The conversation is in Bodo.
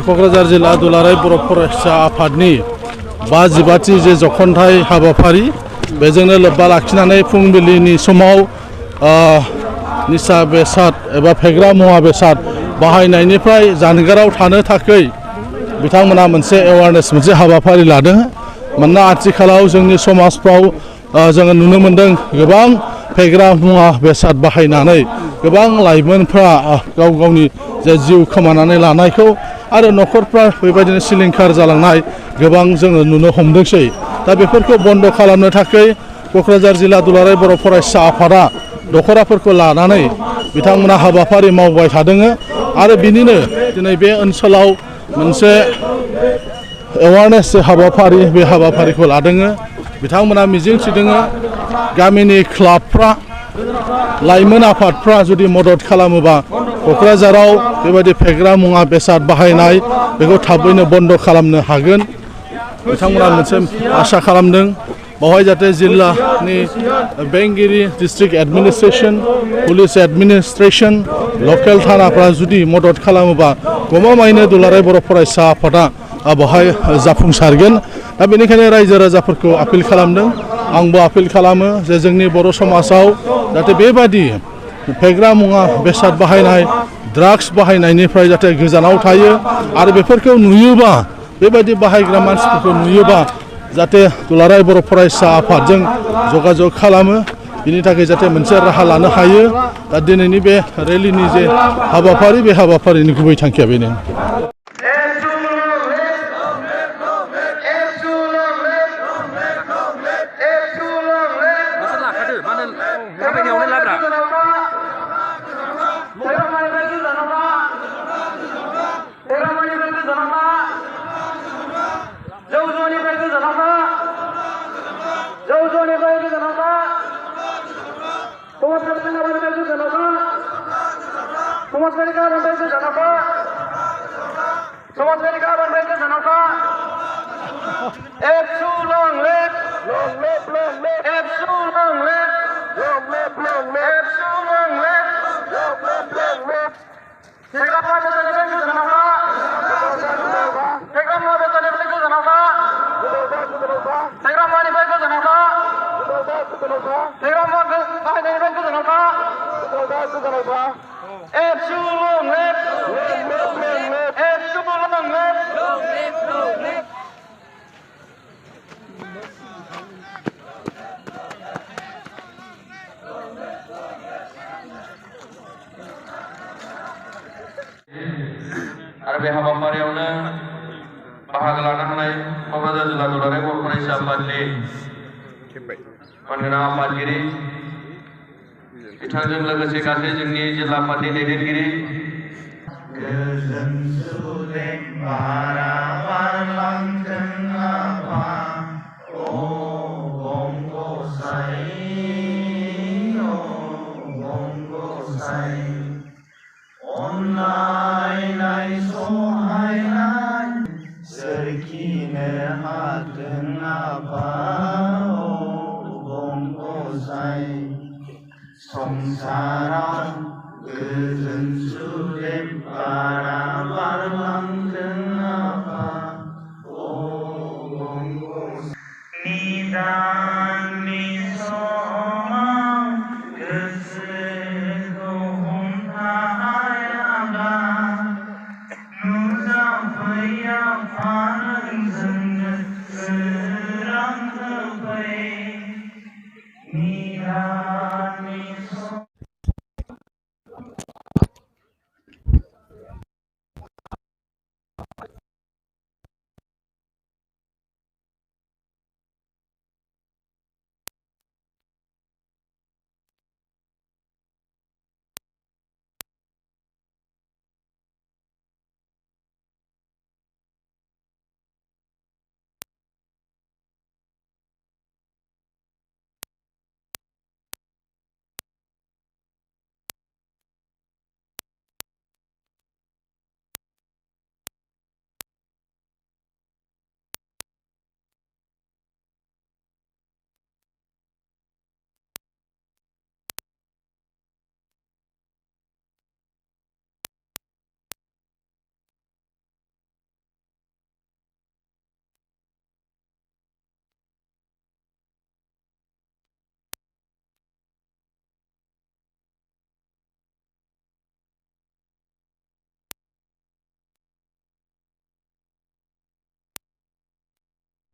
क'क्राझार जिल्ला दुलाराय बर' फरायसा आफादनि 55थि जे जखनथाइ हाबाफारि बेजोंनो लोब्बा लाखिनानै फुंबिलिनि समाव निसा बेसाद एबा फेग्रा मुवा बेसाद बाहायनायनिफ्राय जानगाराव थानो थाखाय बिथांमोना मोनसे एवारनेस मोनसे हाबाफारि लादों। मानोना आथिखालाव जोंनि समाजफ्राव जोङो नुनो मोन्दों गोबां फेग्रा मुवा बेसाद बाहायनानै गोबां लाइमोनफ्रा गाव गावनि जे जिउ खोमानानै लानायखौ आरो न'खरफ्रा बेबायदिनो सिलिंखार जालांनाय गोबां जोङो नुनो हमदोंसै। दा बेफोरखौ बन्द' खालामनो थाखाय क'क्राझार जिल्ला दुलाराय बर' फरायसा आफादा दख'राफोरखौ लानानै बिथांमोना हाबाफारि मावबाय थादों आरो बिनिनो दिनै बे ओनसोलाव मोनसे एवारनेस हाबाफारि बे हाबाफारिखौ लादों। बिथांमोना मिजिंथिदों गामिनि क्लाबफ्रा लाइमोन आफादफ्रा जुदि मदद खालामोबा क'क्राझाराव बेबायदि फेग्रा मुवा बेसाद बाहायनाय बेखौ थाबैनो बन्द' खालामनो हागोन। बिथांमोना मोनसे आसा खालामदों बावहाय जाहाथे जिल्लानि बेंगिरि डिस्ट्रिक्ट एडमिनिस्ट्रेसन पुलिस एडमिनिस्ट्रेसन लकेल थानाफ्रा जुदि मदद खालामोबा गमामायैनो दुलाराय बर' फरायसा आफादा बेवहाय जाफुंसारगोन। दा बेनिखायनो रायजो राजाफोरखौ आपिल खालामदों आंबो आपिल खालामो जे जोंनि बर' समाजाव जाहाथे बेबायदि फेग्रा मुवा बेसाद बाहायनाय ड्राग्स बाहायनायनिफ्राय जाहाथे गोजानाव थायो आरो बेफोरखौ नुयोबा बेबायदि बाहायग्रा मानसिफोरखौ नुयोबा जाहाथे दुलाराय बर' फरायसा आफादजों जगाजग खालामो बिनि थाखाय जाहाथे मोनसे राहा लानो हायो। दा दिनैनि बे रेलिनि जे हाबाफारि बे हाबाफारिनि गुबै थांखिया बेनो। आरो बे हाबाफारियावनो बाहागो लानो हानाय क'क्राझार जिल्ला दुलाराय बर' फरायसा आफादनि मानगोनां आफादगिरि बिथांजों लोगोसे गासै जोंनि जिल्ला आफादनि दैदेनगिरि संसाराव गोजोन